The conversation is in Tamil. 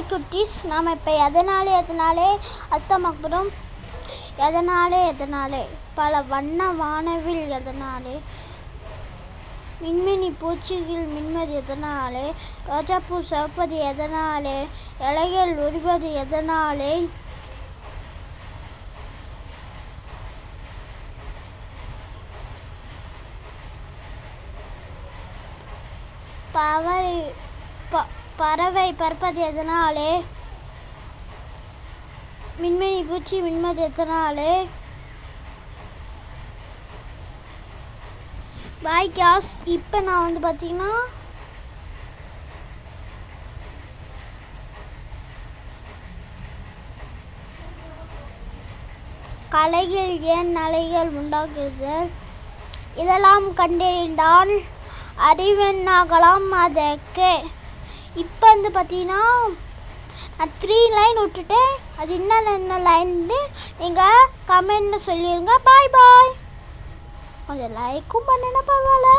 குட்டீஸ், நாம் இப்போ எதனாலே அர்த்தம் பார்க்குறோம். எதனாலே பல வண்ண வானவில் எதனாலே, மின்மினி பூச்சிகள் மின்வது எதனாலே, ரோஜாப்பூ சிவப்பது எதனாலே, இலைகள் உரிவது எதனாலே, பறவை பறப்பது எதனாலே, மின்மினி பூச்சி மின்மது எதனாலே. பாய் காஸ். இப்போ நான் பார்த்தீங்கன்னா கலைகள் ஏன் அலைகள் உண்டாக்குது, இதெல்லாம் கண்டறிந்தால் அறிவென்னாகலாம் அதற்கு. இப்போ பார்த்தீங்கன்னா நான் 3 லைன் விட்டுட்டேன். அது என்ன லைன்னு நீங்கள் கமெண்ட்டில் சொல்லிடுங்க. பாய். கொஞ்சம் லைக்கும் பண்ணுன்னா பரவாயில்ல.